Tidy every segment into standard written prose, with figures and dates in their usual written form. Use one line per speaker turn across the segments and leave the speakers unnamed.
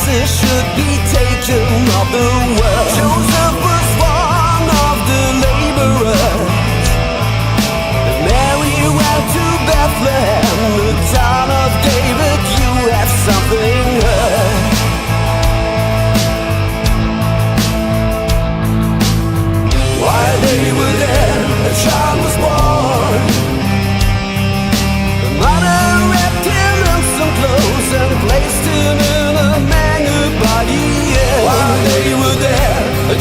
pieces should be taken of the world. Joseph was one of the laborers. Mary went to Bethlehem, the town of David. You have something heard. While they were there, a child was born. The mother wrapped him in some clothes and placed him in a manger by the end. While they were there, a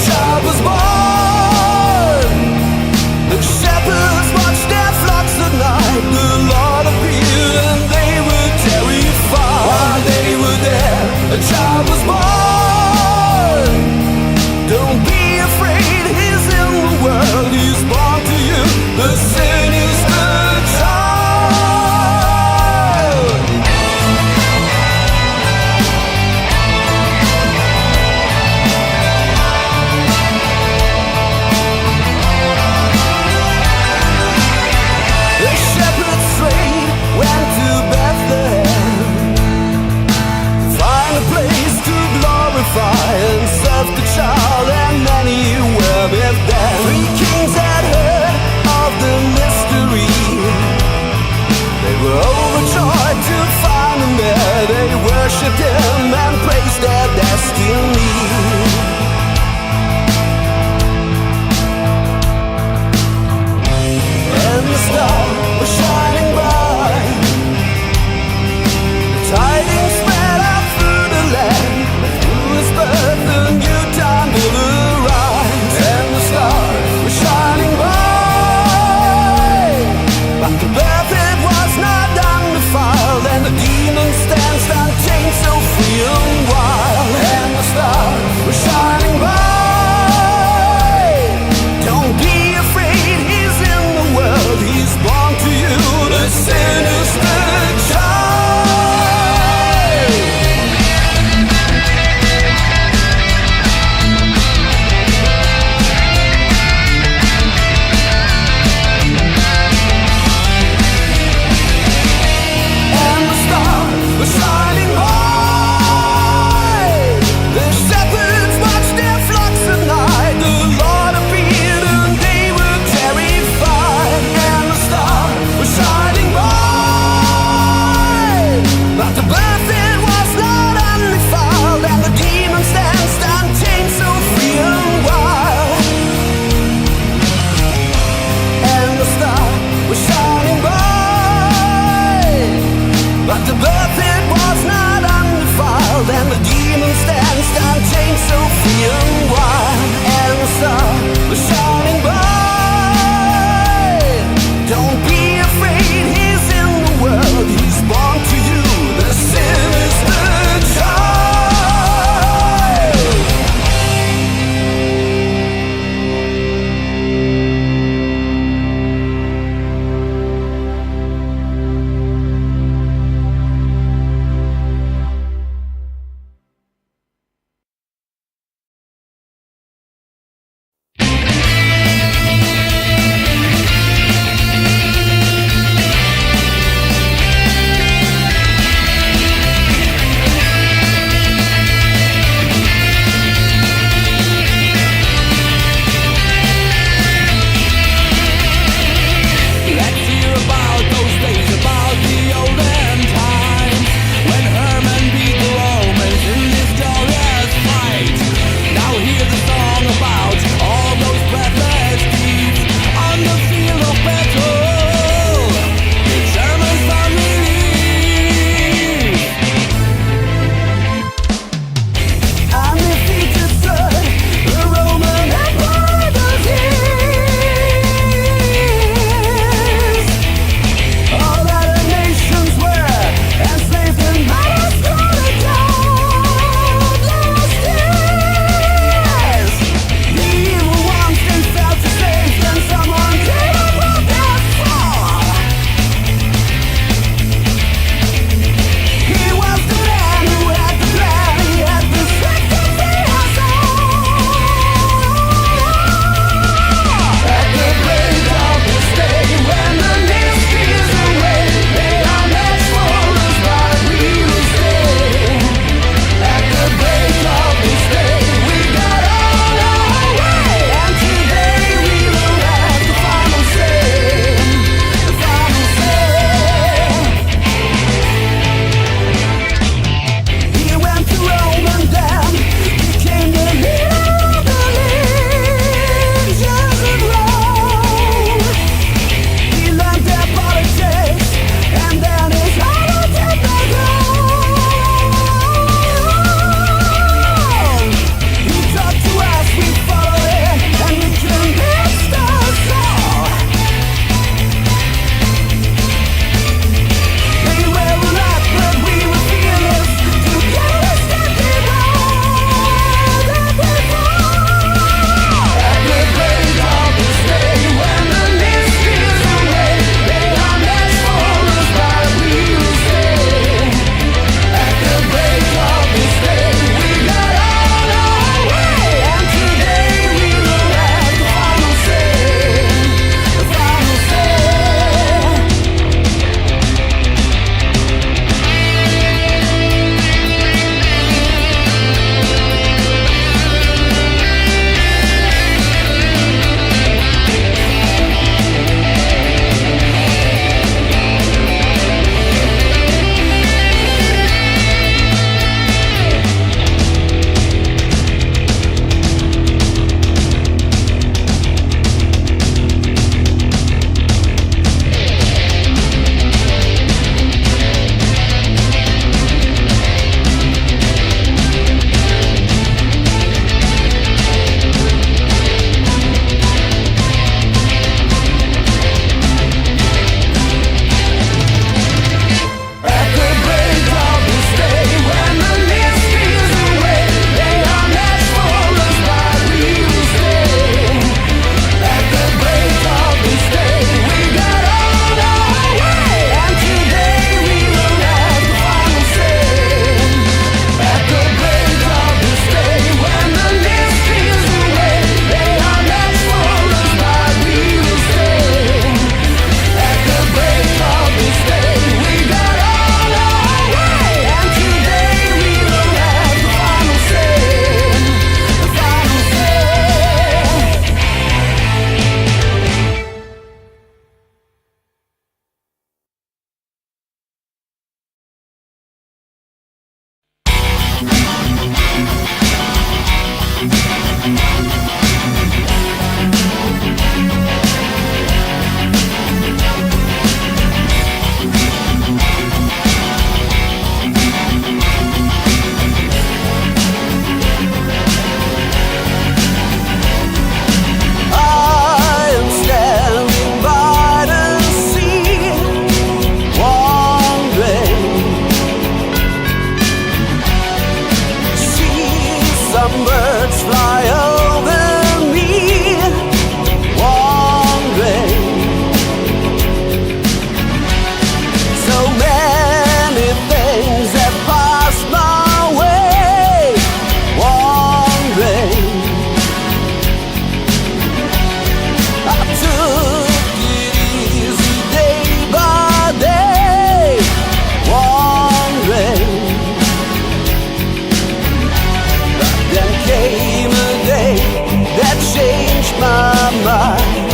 my mind,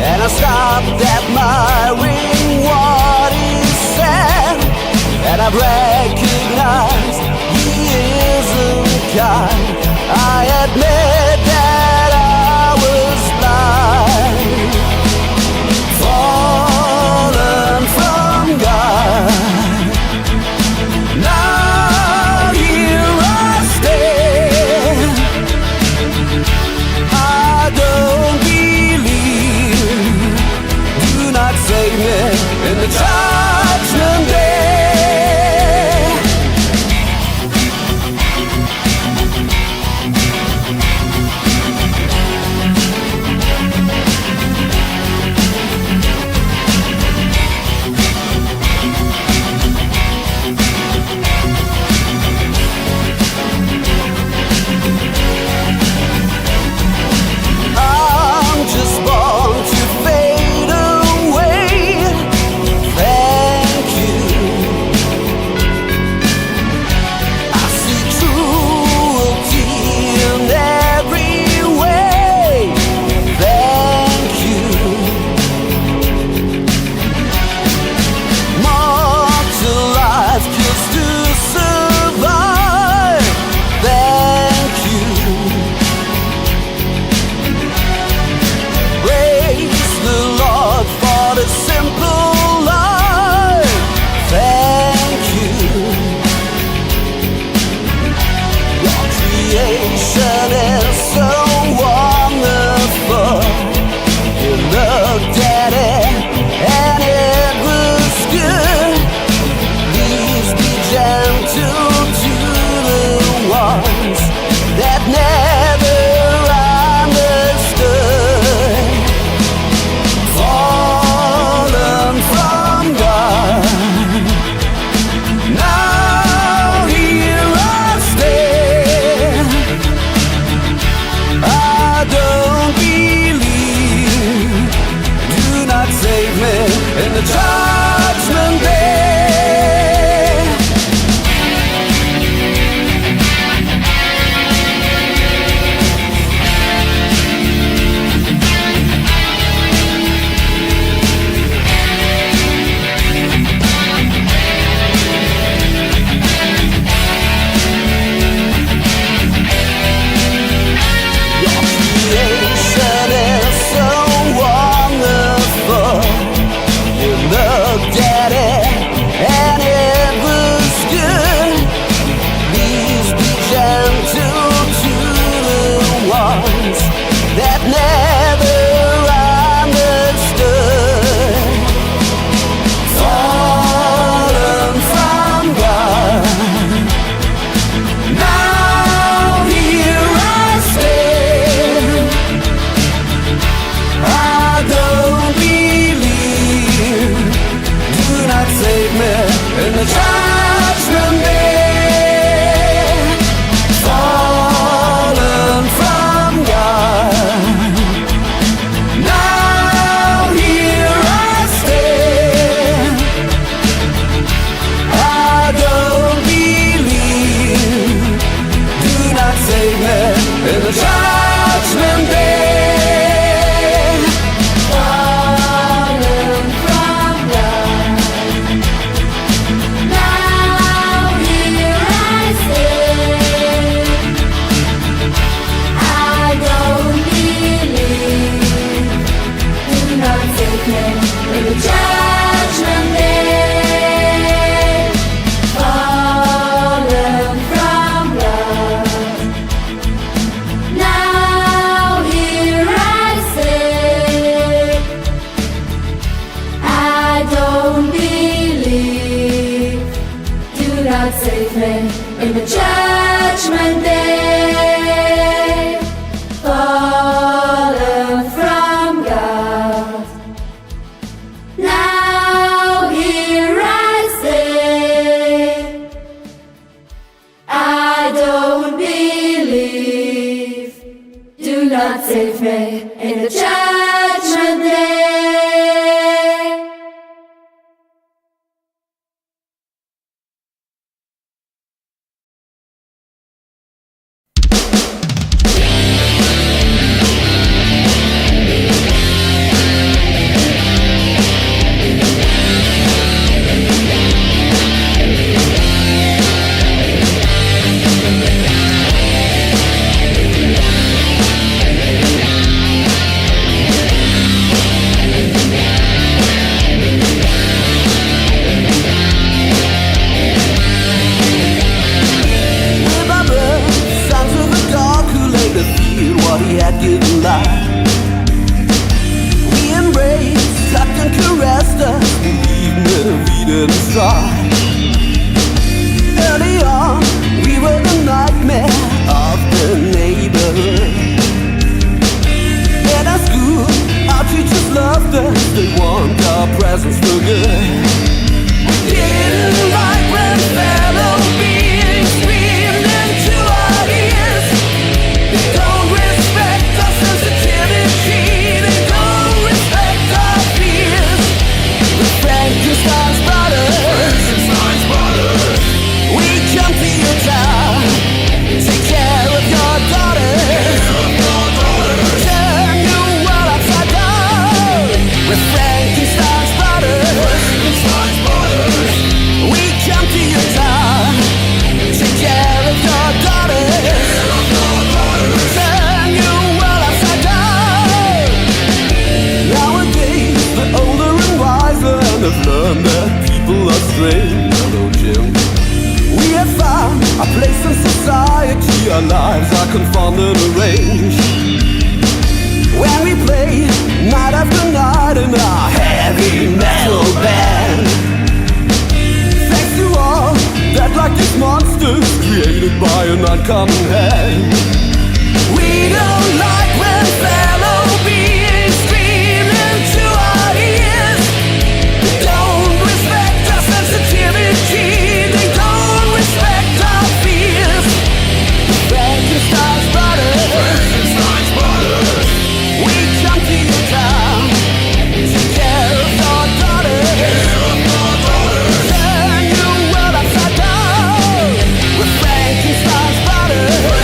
and I stopped admiring what he said, and I've recognized he isn't kind. I admit that I was blind, fallen from God. Now here I stand. I don't believe. Do not save me in the judgment day. I'm just born to fade away. Thank you. I see cruelty in every way. Thank you. Mortal life kills to survive. Thank you. Praise the Lord for the simple life. Thank you. Your creation is so wonderful. You looked at it and it was good. Please be gentle to the ones that never understood. Fallen from God. Now here I stand. I don't believe. Do not save me in the judgment day. Your creation is so wonderful. You looked at it and it was good. Please be gentle to the ones that never understood. Fallen from God. Now here I stand. I don't believe. Do not save me in the judgment day. Fallen from God. Now here I stand. I don't believe. Do not save me in the judgment day. Fallen from God. Now here I stand. I don't believe. Do not save me in the judgment day. Fallen from God. Now here I stand. I don't believe. Do not save me in the judgment day. Fallen from God. Now here I stand. I don't believe. Do not save me in the judgment day.
tucked and caressed us, believe me, we didn't try. Early on, we were the nightmare of the neighborhood. In our school, our teachers loved us, they want our presence for good. We didn't like when fellow beings screamed into our ears. They don't respect our sensitivity, they don't respect our fears. The Frankensteins Brothers, we come to your town, take care of your daughters, turn your world upside down. With Frankensteins Brothers, we come to your town, take care of your daughters, turn your world upside down. Nowadays, the older and wiser have learned that people are strange. Hello, Jim. We have found a place in society, our lives are conformed and arranged. When we play night after night in our heavy metal band, thanks to all that like these monsters created by an uncommon hand. We don't like when fellow beings scream into our ears. They don't respect our sensitivity, they don't respect our fears. Frankenstein's Brothers, we come to your town, take care of your daughters, turn your world upside down. With Frankenstein's Brothers,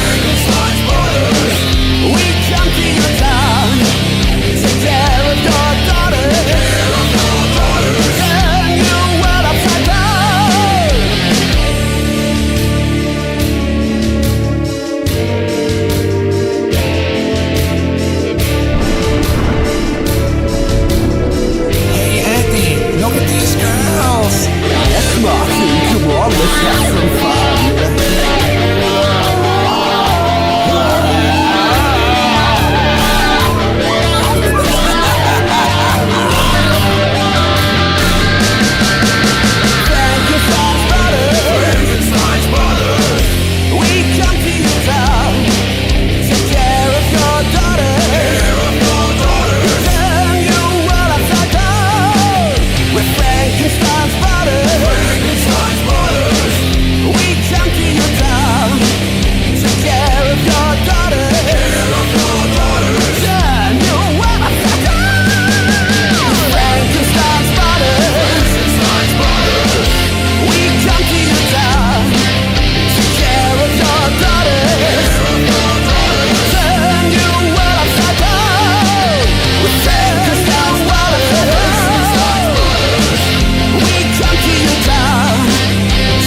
we come to your town, take care of your daughters, turn your world upside down.
Hey, Andy, look at these girls.
Yes, Martin, come on, let's have some fun. Frankenstein's Brothers, we come to your town, take care of your daughters, turn your world upside down. With Frankenstein's Brothers, we come to your town, take care of your daughters, turn your world upside down. Frankenstein's Brothers, we come to your town, take care of your daughters, turn your world upside down. With Frankenstein's Brothers, we come to your town,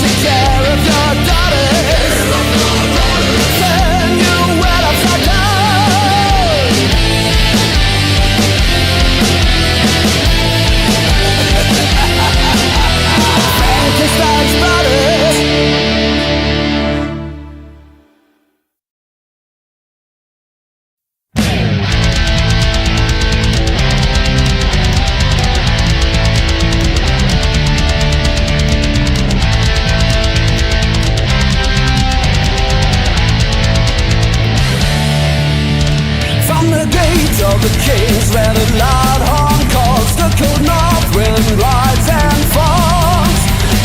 take care of your daughters, turn your world upside down. Frankenstein's Brothers. From the gates of the kings where the loud horn calls, the cold north wind rides and falls.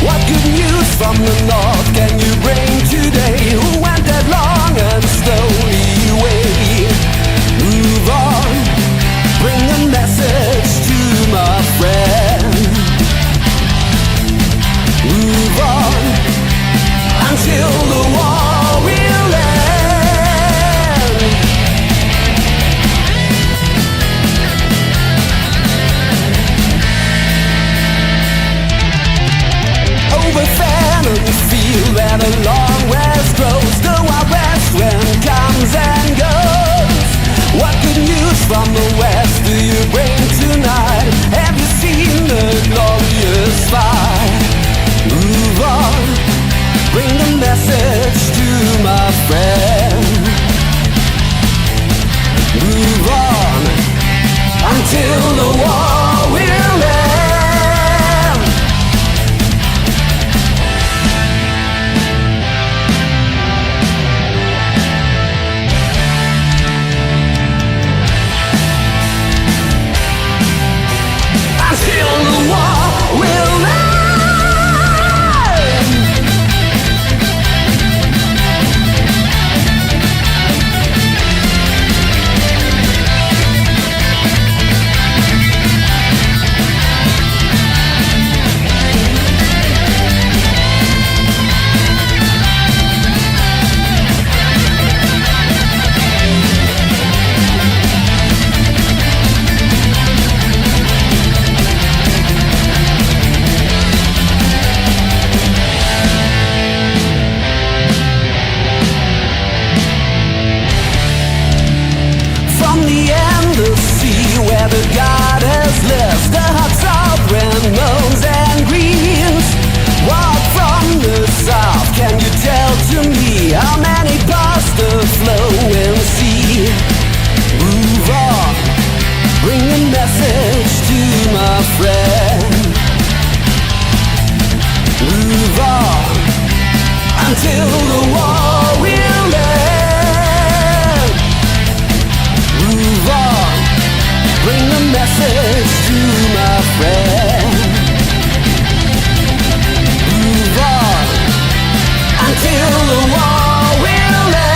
What good news from the north can you bring today? Who went that long and slowly away? Move on, bring a message to my friend. Move on until the war will end. Over fan and the field and a long west grows, the wild west wind comes and goes. What good news from the west do you bring tonight? Have you seen the glorious fight? Move on, bring the message to my friend. Move on until the war will message to my friend. Move on until the war will end. Move on, bring the message to my friend. Move on until the war will end.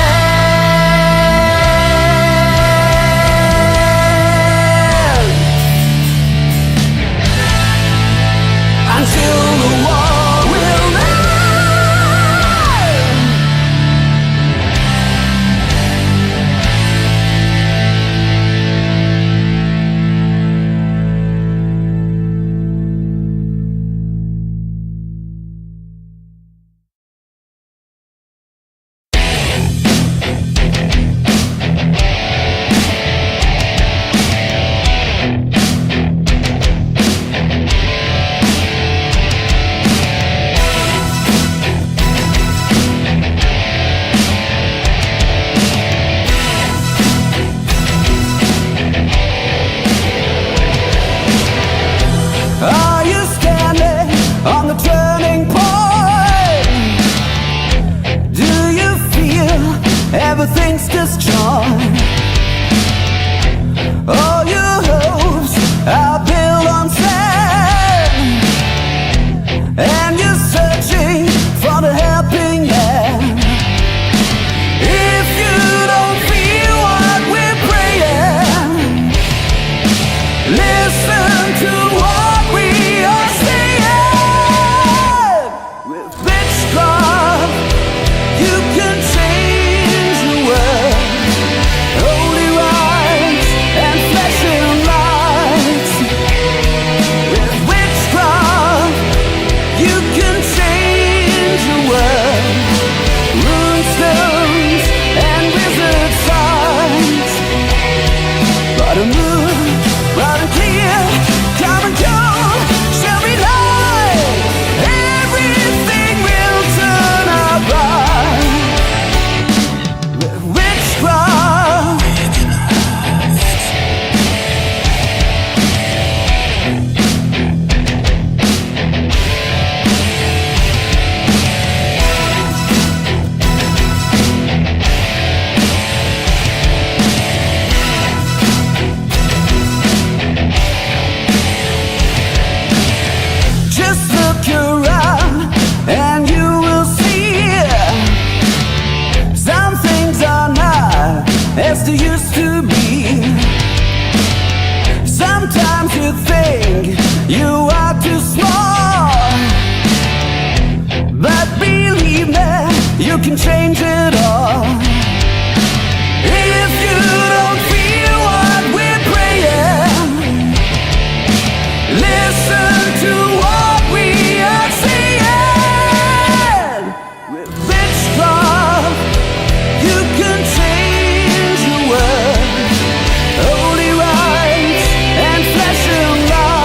Until the war will end. Are you standing on the turning point? Do you feel everything's destroyed? All your hopes are built on sand, and you're searching for the helping hand. If you don't feel what we're praying, listen to what we are saying. With witchcraft, you can change the world. Holy rites and flesh and light. With witchcraft, you can change the world. Runestones and wizard signs. But a moon, bright and clear, calm and cold, shall be light. Everything will turn out right. With witchcraft. Just look around and you will see some things are not as they used to be. Sometimes you think you are too small, but believe me, you can change it all. If you don't feel what we're praying, listen to what we are saying. With witchcraft, you can change the world. Holy rites and flesh and light.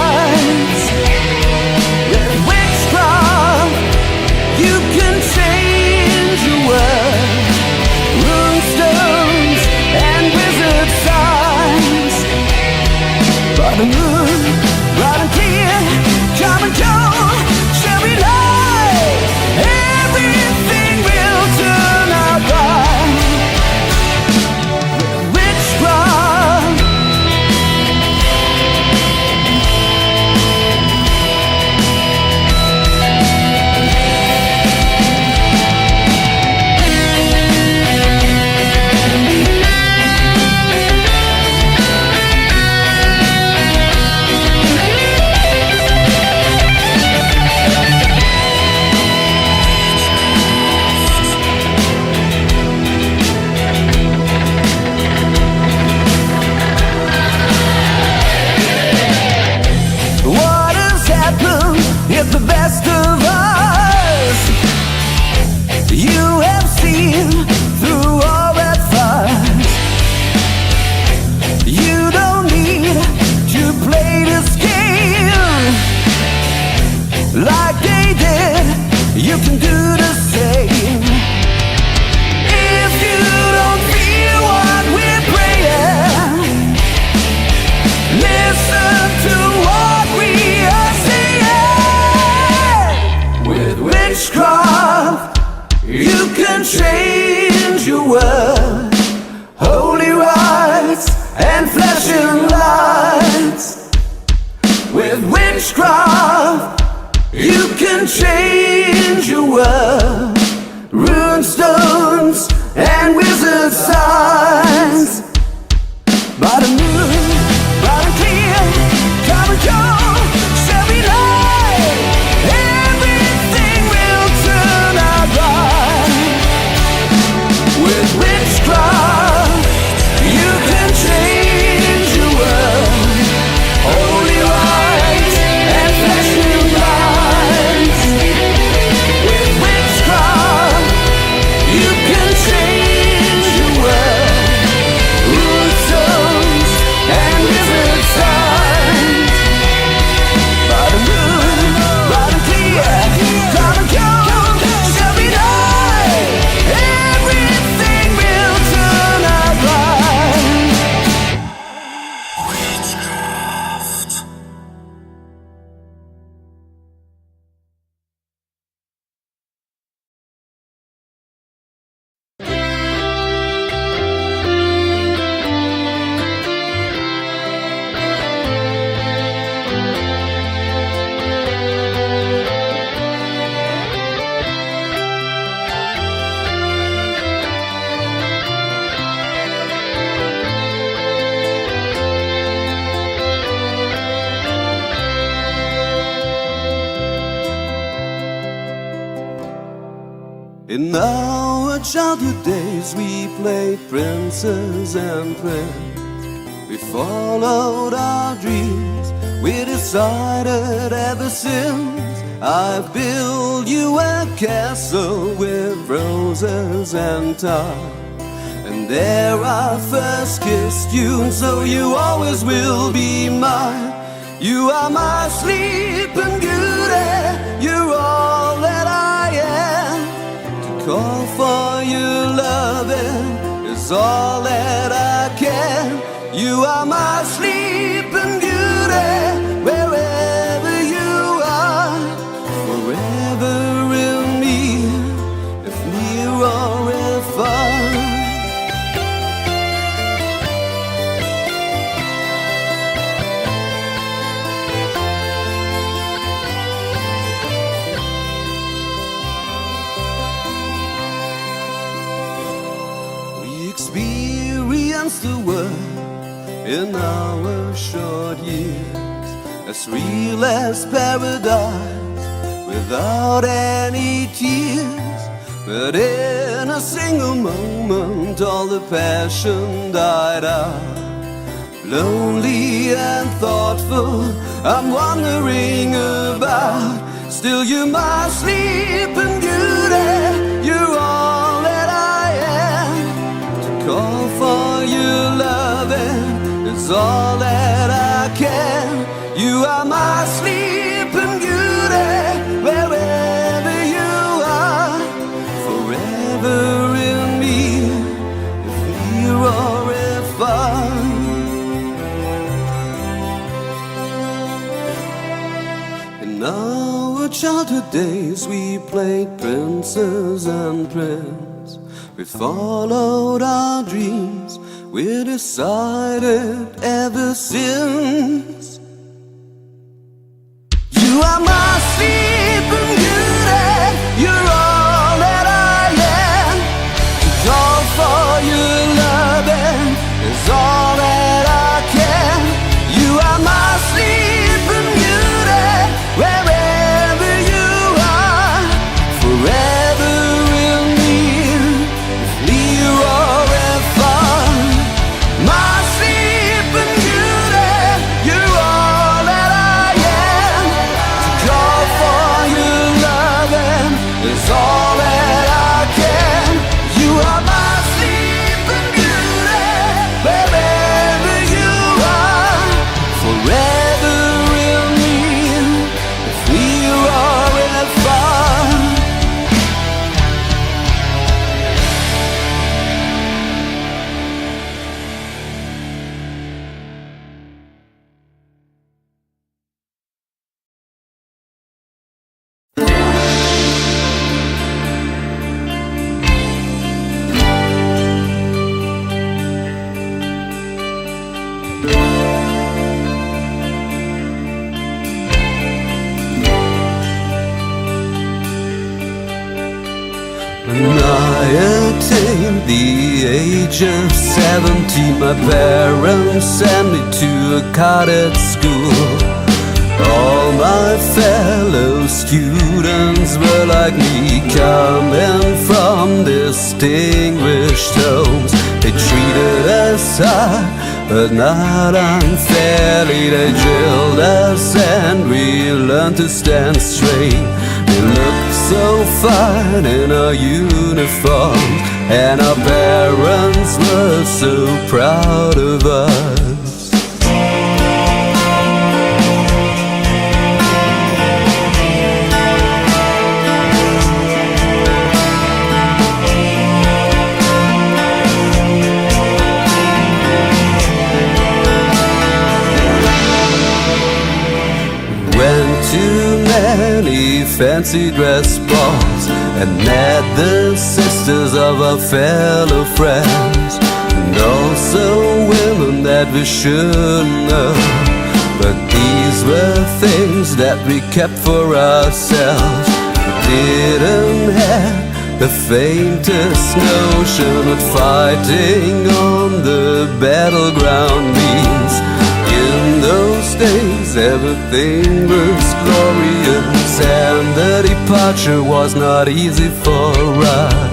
can change your world. Holy rites and flashing lights. With witchcraft, you can change your world. Rune stones and wizard signs. By the moon, bright and clear, come and go, shall be light. Everything will turn out right. With witchcraft, you can change your world. Holy rites and flashing lights. With witchcraft, you can change your world. Rune stones and wizard signs. By the moon, bright and clear, come and go, shall be night. Everything will turn out right. In our childhood days we played princes and prince. We followed our dreams. We decided ever since I've built you a castle with roses and tar. And there I first kissed you, and so you always will be mine. You are my sleeping beauty. You're all that I am. Call for your loving is all that I can. You are my sleeping beauty, wherever you are, forever in me, if near or if far. Experience the world in our short years, as real as paradise, without any tears. But in a single moment all the passion died out. Lonely and thoughtful, I'm wondering about. Still you're my sleeping beauty. You're all that I am. Call for your loving is all that I can. You are my sleeping beauty, wherever you are, forever in me, if near or if far. In our childhood days we played princes and prince. We followed our dreams, we decided ever since. You are my sleeping beauty, you're all that I am. To call for your loving is all that I can. You are my sleeping beauty, wherever you are, forever in me, if near or if far. My sleeping beauty, you're all the age of 17, my parents sent me to a cottage school. All my fellow students were like me, coming from distinguished homes. They treated us hard, but not unfairly. They drilled us and we learned to stand straight. We looked so fine in our uniforms, and our parents were so proud of us. Went to many fancy dress balls and met the sisters of our fellow friends, and also women that we shouldn't know. But these were things that we kept for ourselves. We didn't have the faintest notion what fighting on the battleground means. In those days everything was glorious, and the departure was not easy for us.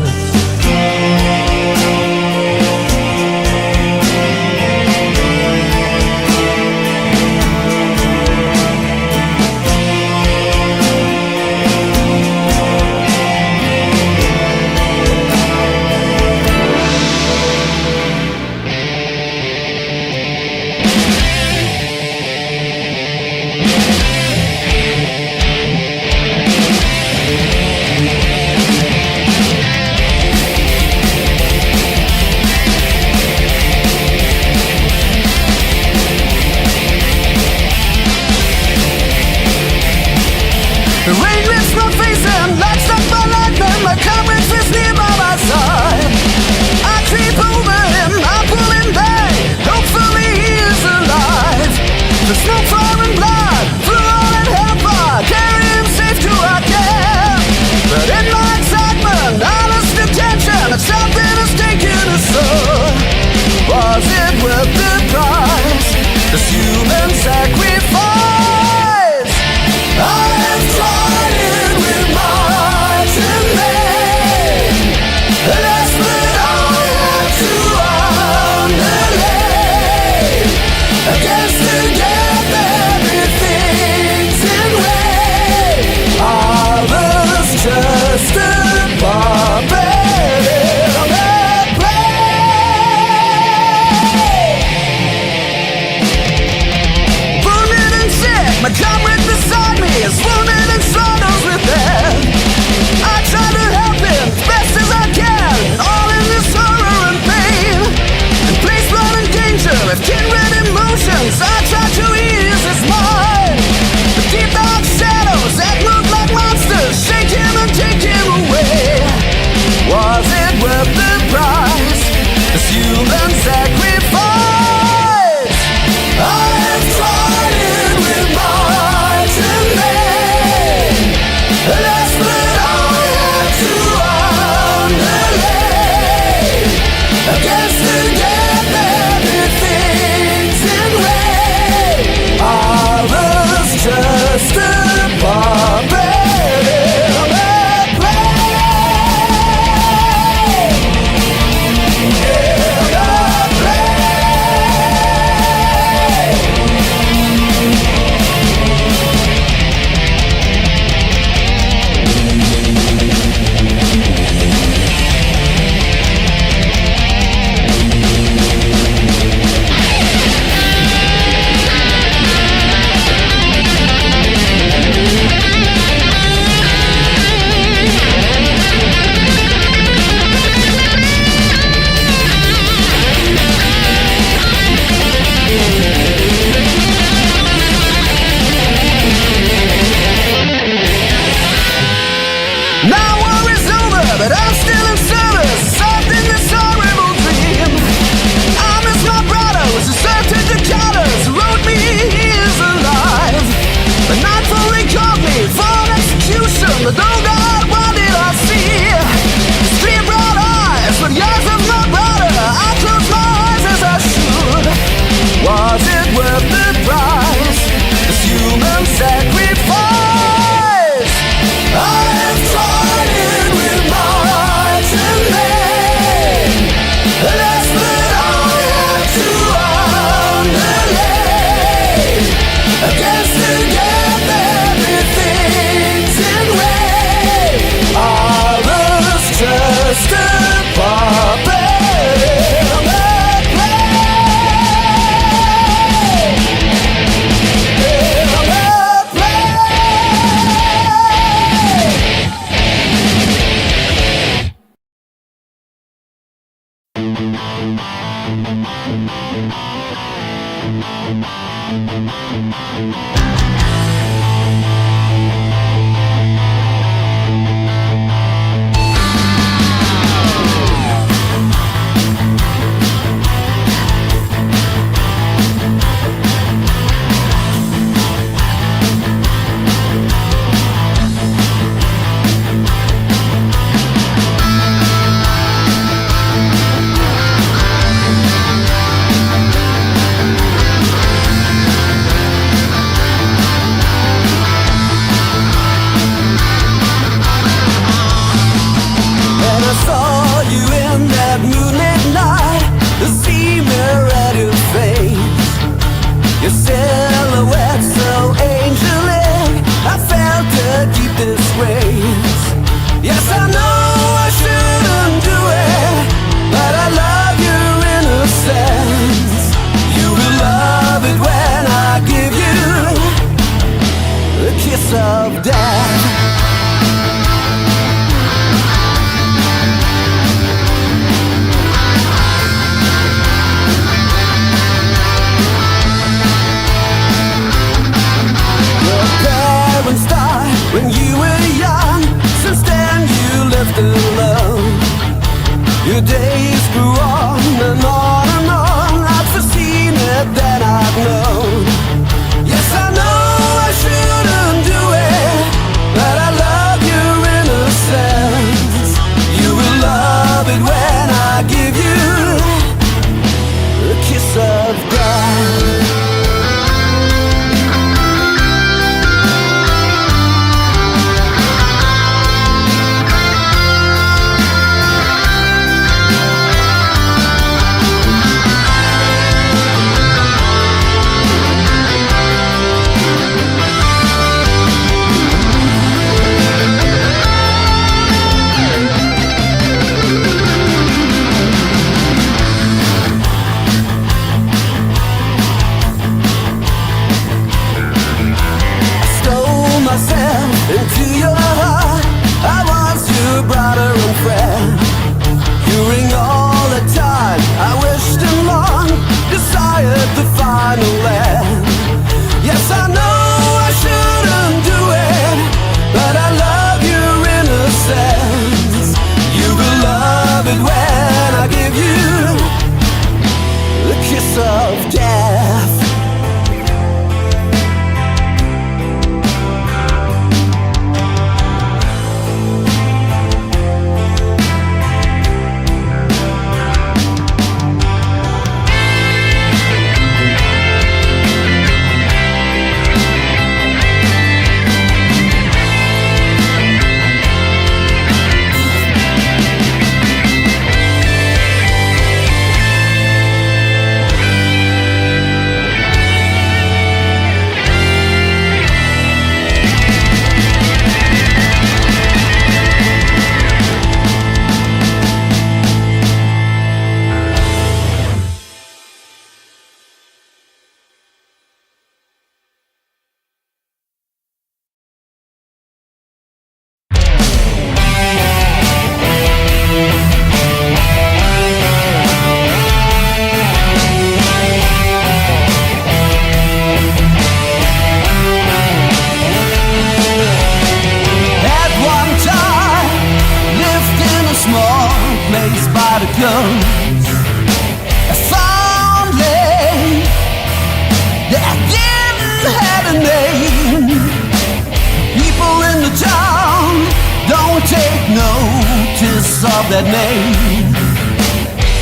that name.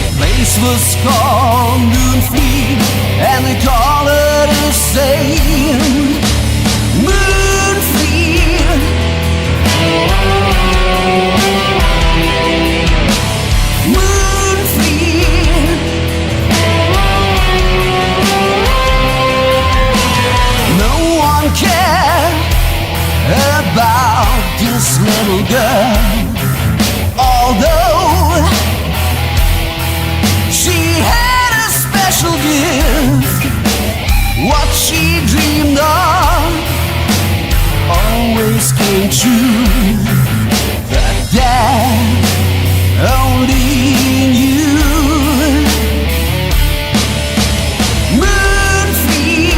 The place was called Moonfleet, and they call it the same. Moonfleet. Moonfleet. No one cared about this little girl, although she had a special gift. What she dreamed of always came true. That only knew. Moonfleet.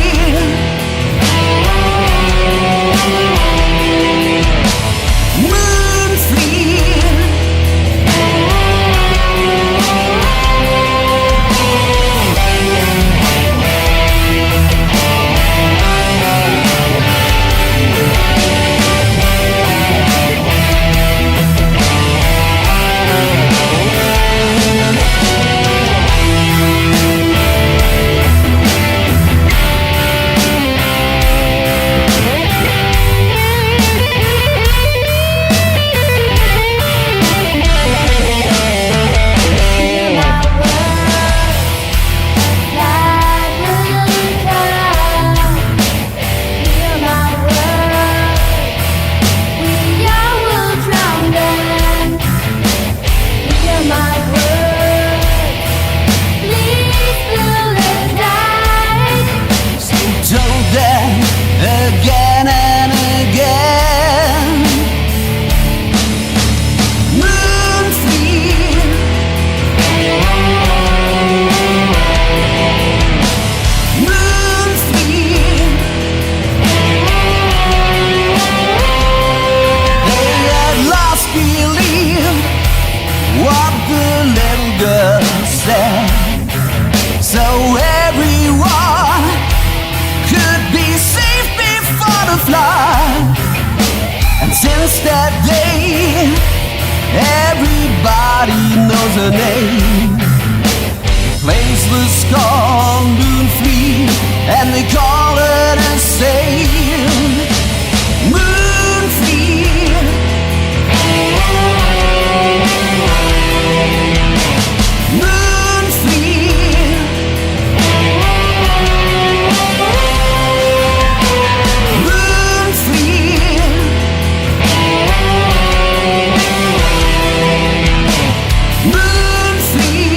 again and again. Moonfleet, Moonfleet, they had lost belief what the little girl said, so everyone could be safe before the flood. And since that day, everybody knows her name. The place was called Moonfleet, and they call her the same. Moonfleet, Moonfleet, Moonfleet, Moonfleet.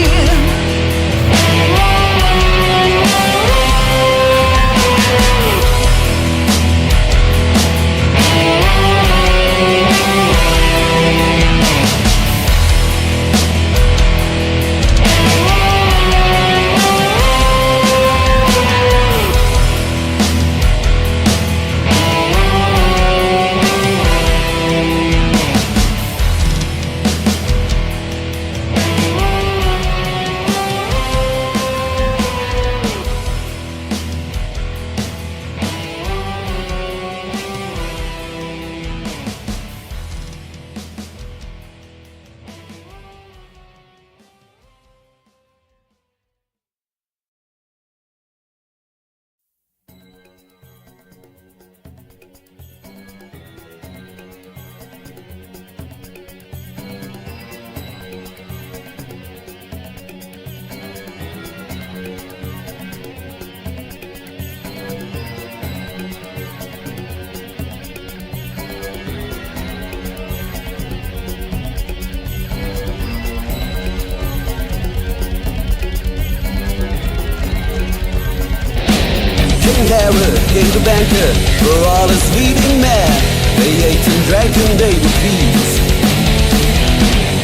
Herod gave the banquet for all his leading men. They ate and drank and they were pleased.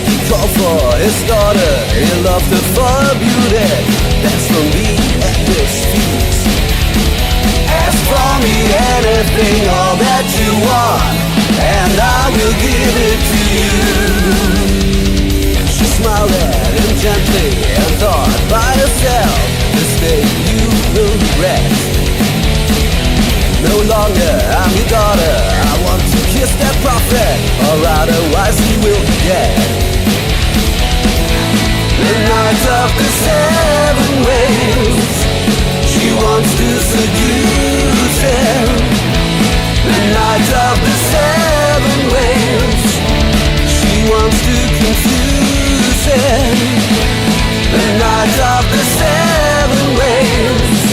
He called for his daughter, he loved her for her beauty. Dance for me at this feast. Ask for me anything, all that you want, and I will give it to you. She smiled at him gently and thought by herself, this day you will regret. No longer I'm your daughter, I want to kiss that prophet, or otherwise he will be dead. The night of the 7 ways, she wants to seduce him. The night of the 7 ways, she wants to confuse him. The night of the 7 ways,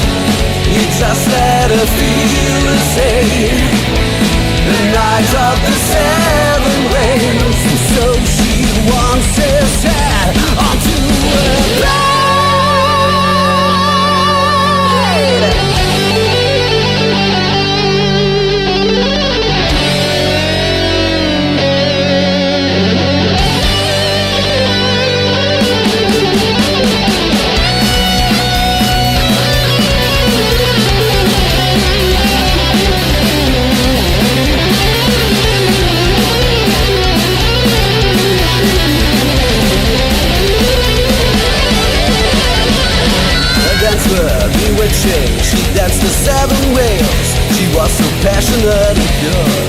you just let her feel the same. The night of the 7 ways, and so she wants his head onto her blade. Bewitching, she danced the 7 whales. She was so passionate and pure.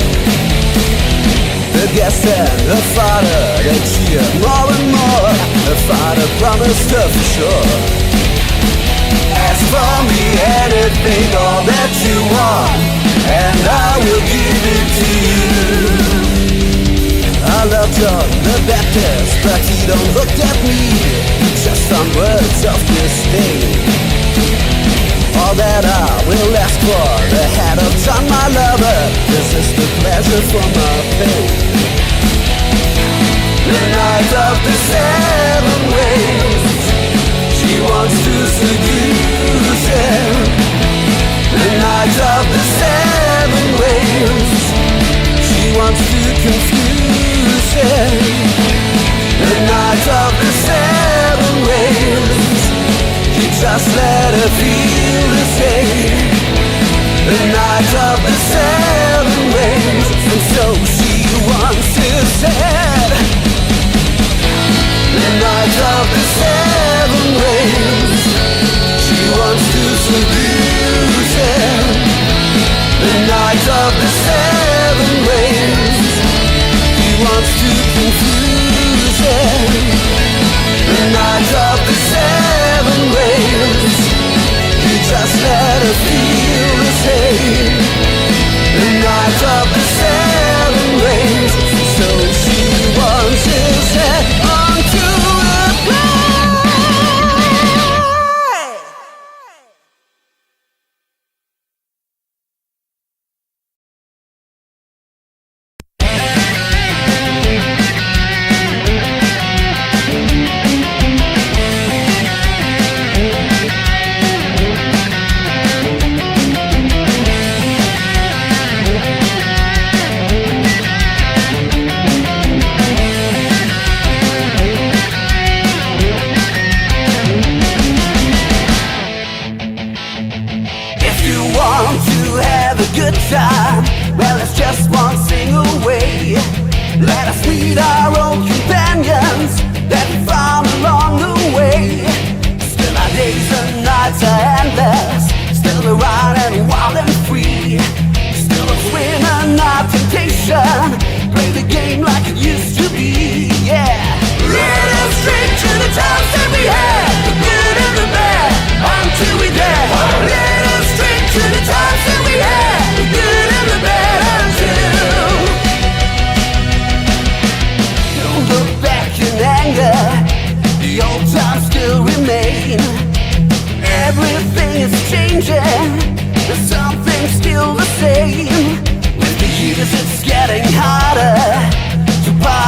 The guest and her father, they cheered more and more. Her father promised her for sure. Ask for me anything, all that you want, and I will give it to you. I love John the Baptist, but he don't look at me, just some words of disdain. All that I will ask for, the hand of John my lover, this is the pleasure for my pain. The night of the 7 ways, she wants to seduce him. The night of the 7 the night of the seven rains. And so she once said, the night of the seven rains. She wants to seduce him. The night of the seven rains. He wants to confuse him. The night of the seven rains. He just let her feel the same. The night of the seven rains. So she wants his head onto the ground. Well, it's just one single way. Let us meet our old companions that we found along the way. Still our days and nights are endless. Still we're running wild and free. Still a swim and not temptation. Play the game like it used to be, yeah. Let us straight to the times that we had, the good and the bad, until we die. Let us straight to the times that we had, the good and the bad, until. Don't look back in anger, the old times still remain. Everything is changing, but something's still the same. With the years it's getting harder to buy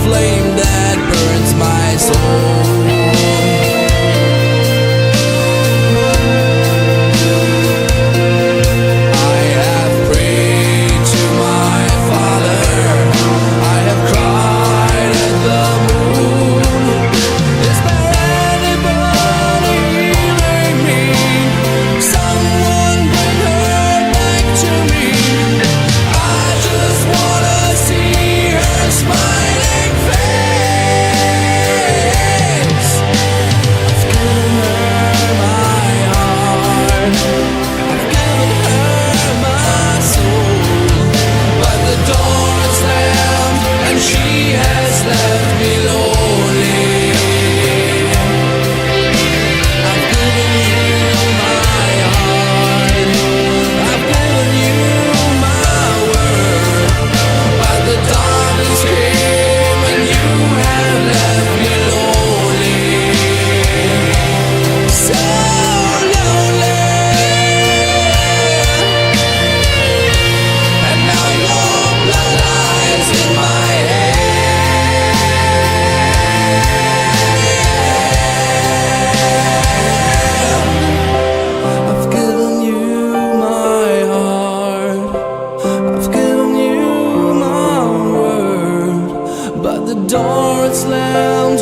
flame that burns my soul. I have prayed to my Father, I have cried at the moon. Is there anybody hearing me? Someone bring her back to me. I just wanna see her smiling face. I've given her my heart, I've given her my soul, but the door is slammed and she has left me lonely. I've given you my heart, I've given you my word, but the darkness came and you have left me lonely. So lonely. And now your blood lies in my head. I've given you my heart, I've given you my word, but the door is slammed